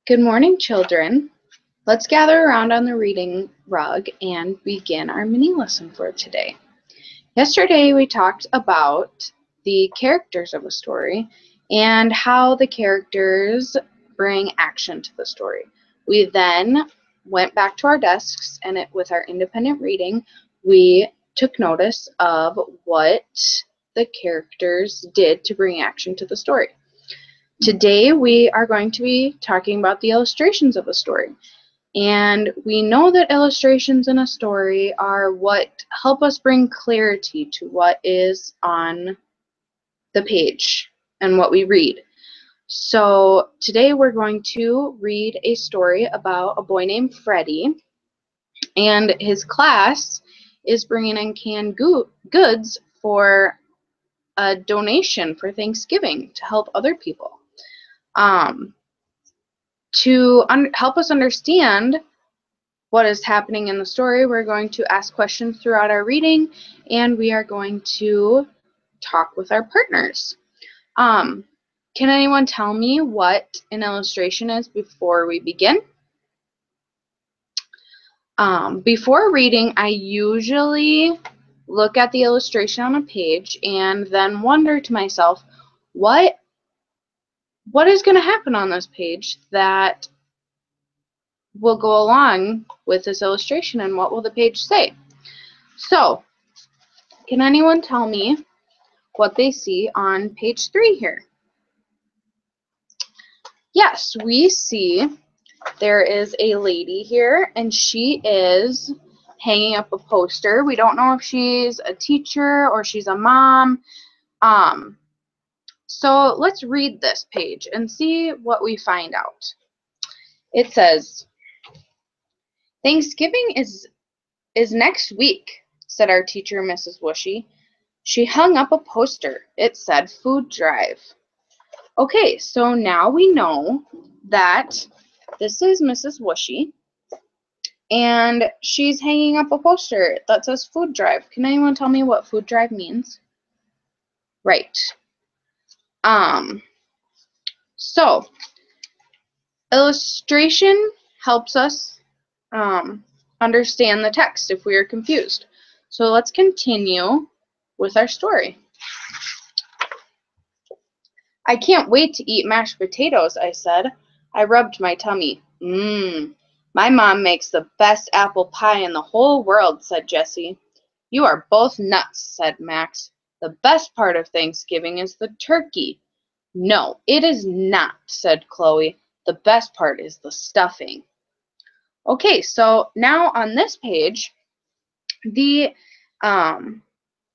Good morning, children. Let's gather around on the reading rug and begin our mini lesson for today. Yesterday, we talked about the characters of a story and how the characters bring action to the story. We then went back to our desks and with our independent reading, we took notice of what the characters did to bring action to the story. Today we are going to be talking about the illustrations of a story. And we know that illustrations in a story are what help us bring clarity to what is on the page and what we read. So today we're going to read a story about a boy named Freddie, and his class is bringing in canned goods for a donation for Thanksgiving to help other people. To help us understand what is happening in the story, we're going to ask questions throughout our reading, and we are going to talk with our partners. Can anyone tell me what an illustration is before we begin? Before reading, I usually look at the illustration on a page and then wonder to myself, what is going to happen on this page that will go along with this illustration, and what will the page say? So, can anyone tell me what they see on page 3 here? Yes, we see there is a lady here, and she is hanging up a poster. We don't know if she's a teacher or she's a mom. So let's read this page and see what we find out. It says, "Thanksgiving is next week," said our teacher, Mrs. Wushy. She hung up a poster. It said food drive. Okay, so now we know that this is Mrs. Wushy, and she's hanging up a poster that says food drive. Can anyone tell me what food drive means? Right. So illustration helps us understand the text if we are confused. So let's continue with our story. "I can't wait to eat mashed potatoes," I said. I rubbed my tummy. My mom makes the best apple pie in the whole world," said Jessie. "You are both nuts," said Max. "The best part of Thanksgiving is the turkey." "No, it is not," said Chloe. "The best part is the stuffing." Okay, so now on this page, the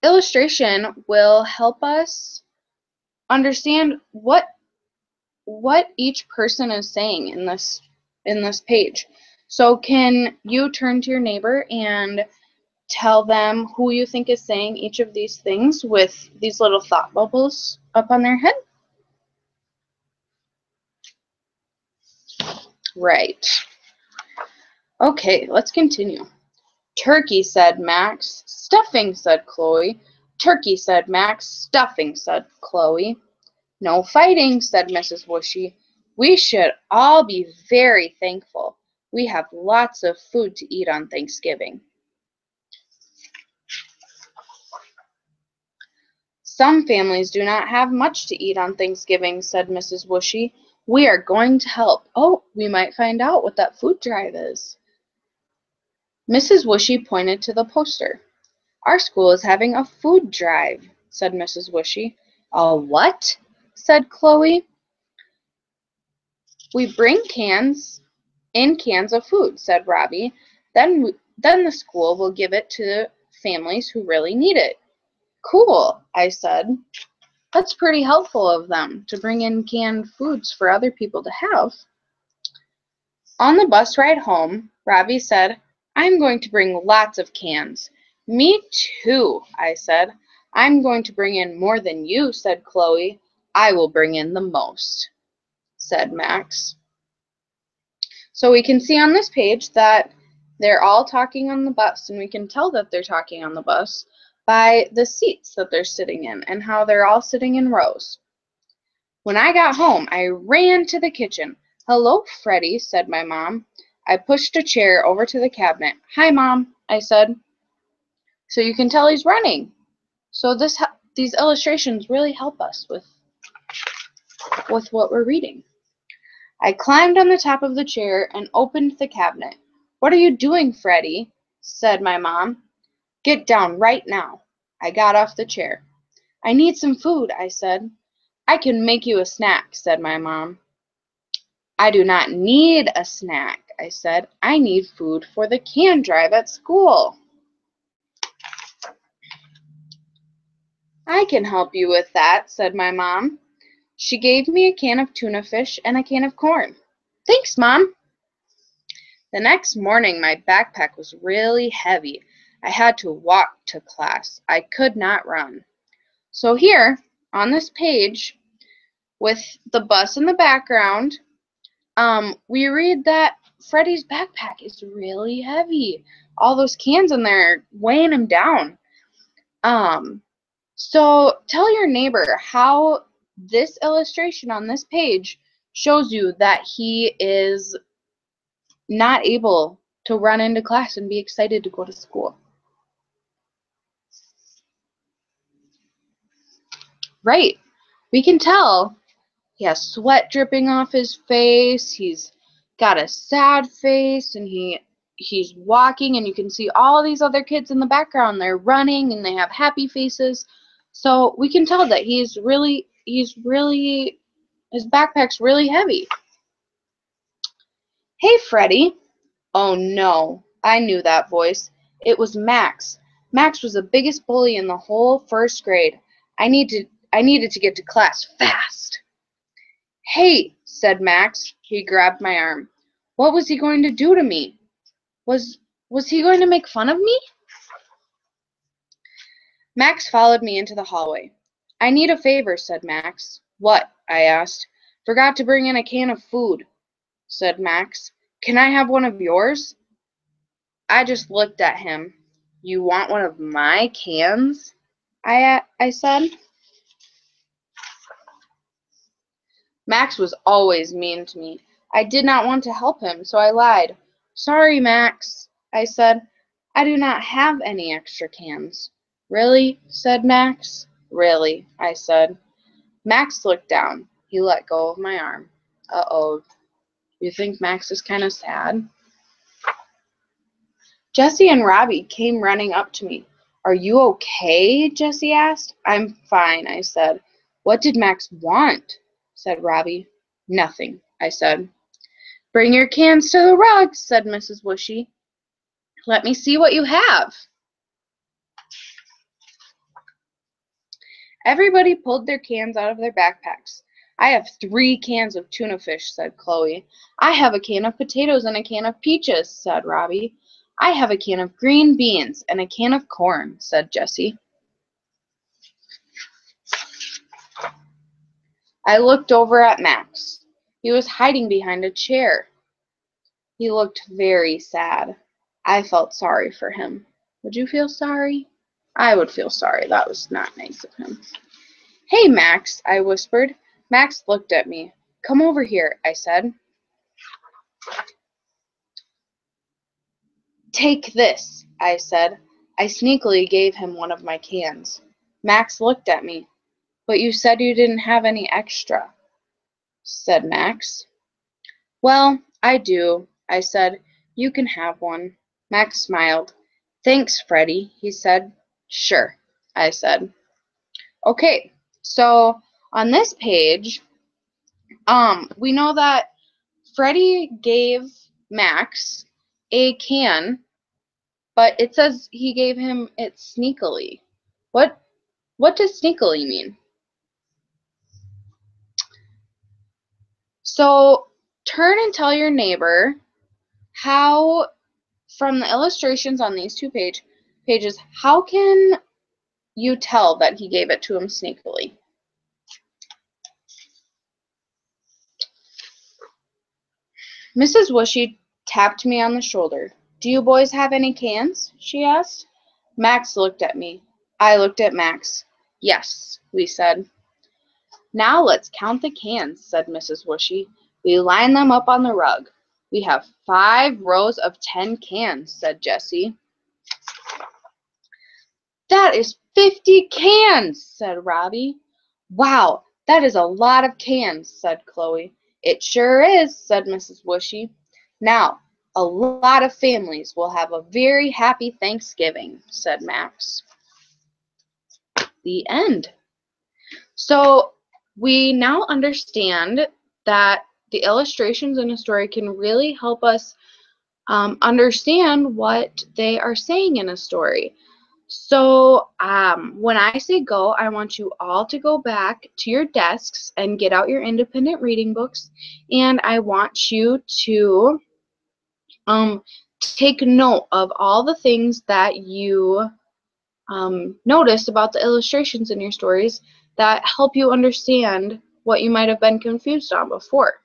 illustration will help us understand what each person is saying in this page. So can you turn to your neighbor and tell them who you think is saying each of these things with these little thought bubbles up on their head? Right. Okay, let's continue. "Turkey," said Max. "Stuffing," said Chloe. "Turkey," said Max. "Stuffing," said Chloe. "No fighting," said Mrs. Wushy. "We should all be very thankful. We have lots of food to eat on Thanksgiving." "Some families do not have much to eat on Thanksgiving," said Mrs. Wushy. "We are going to help. Oh, we might find out what that food drive is." Mrs. Wushy pointed to the poster. "Our school is having a food drive," said Mrs. Wushy. "A what?" said Chloe. "We bring cans of food," said Robbie. Then the school will give it to families who really need it." "Cool," I said. "That's pretty helpful of them to bring in canned foods for other people to have." On the bus ride home, Robbie said, "I'm going to bring lots of cans." "Me too," I said. "I'm going to bring in more than you," said Chloe. "I will bring in the most," said Max. So we can see on this page that they're all talking on the bus, and we can tell that they're talking on the bus by the seats that they're sitting in and how they're all sitting in rows. "When I got home, I ran to the kitchen. "Hello, Freddie," said my mom. I pushed a chair over to the cabinet. "Hi, Mom," I said. So you can tell he's running. So these illustrations really help us with what we're reading. I climbed on the top of the chair and opened the cabinet. "What are you doing, Freddie?" said my mom. "Get down right now." I got off the chair. "I need some food," I said. "I can make you a snack," said my mom. "I do not need a snack," I said. "I need food for the can drive at school." "I can help you with that," said my mom. She gave me a can of tuna fish and a can of corn. "Thanks, Mom." The next morning, my backpack was really heavy. I had to walk to class. I could not run. So here, on this page, with the bus in the background, we read that Freddie's backpack is really heavy. All those cans in there are weighing him down. So tell your neighbor how this illustration on this page shows you that he is not able to run into class and be excited to go to school. Right. We can tell he has sweat dripping off his face. He's got a sad face, and he's walking, and you can see all these other kids in the background. They're running and they have happy faces. So we can tell that his backpack's really heavy. "Hey, Freddie." Oh no, I knew that voice. It was Max. Max was the biggest bully in the whole first grade. I needed to get to class fast. "Hey," said Max. He grabbed my arm. What was he going to do to me? Was he going to make fun of me? Max followed me into the hallway. "I need a favor," said Max. "What?" I asked. "Forgot to bring in a can of food," said Max. "Can I have one of yours?" I just looked at him. "You want one of my cans?" I said. Max was always mean to me. I did not want to help him, so I lied. "Sorry, Max," I said. "I do not have any extra cans." "Really?" said Max. "Really," I said. Max looked down. He let go of my arm. Uh-oh. You think Max is kind of sad? Jessie and Robbie came running up to me. "Are you okay?" Jessie asked. "I'm fine," I said. "What did Max want?" said Robbie. "Nothing," I said. "Bring your cans to the rug," said Mrs. Wushy. "Let me see what you have." Everybody pulled their cans out of their backpacks. "I have 3 cans of tuna fish," said Chloe. "I have a can of potatoes and a can of peaches," said Robbie. "I have a can of green beans and a can of corn," said Jessie. I looked over at Max. He was hiding behind a chair. He looked very sad. I felt sorry for him. Would you feel sorry? I would feel sorry. That was not nice of him. "Hey, Max," I whispered. Max looked at me. "Come over here," I said. "Take this," I said. I sneakily gave him one of my cans. Max looked at me. "But you said you didn't have any extra," said Max. "Well, I do," I said. "You can have one." Max smiled. "Thanks, Freddie," he said. "Sure," I said. Okay, so on this page, we know that Freddie gave Max a can, but it says he gave him it sneakily. What does sneakily mean? So turn and tell your neighbor how, from the illustrations on these two pages, how can you tell that he gave it to him sneakily? Mrs. Wushy tapped me on the shoulder. "Do you boys have any cans?" she asked. Max looked at me. I looked at Max. "Yes," we said. "Now let's count the cans," said Mrs. Wushy. We line them up on the rug. We have 5 rows of 10 cans, said Jessie. That is 50 cans, said Robbie. Wow, that is a lot of cans, said Chloe. It sure is, said Mrs. Whooshy. Now, a lot of families will have a very happy Thanksgiving, said Max. The end. So we now understand that the illustrations in a story can really help us understand what they are saying in a story. So when I say go, I want you all to go back to your desks and get out your independent reading books, and I want you to take note of all the things that you notice about the illustrations in your stories that help you understand what you might have been confused on before.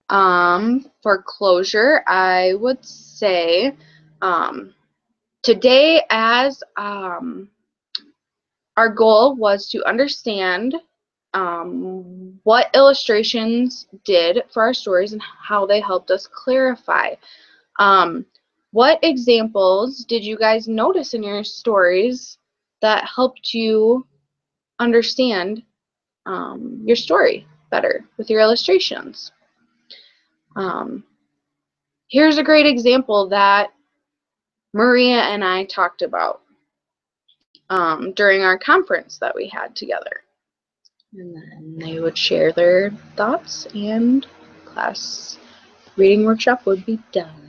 For closure, I would say today, as our goal was to understand what illustrations did for our stories and how they helped us clarify. What examples did you guys notice in your stories that helped you understand your story better with your illustrations? Here's a great example that Maria and I talked about during our conference that we had together. And then they would share their thoughts and class reading workshop would be done.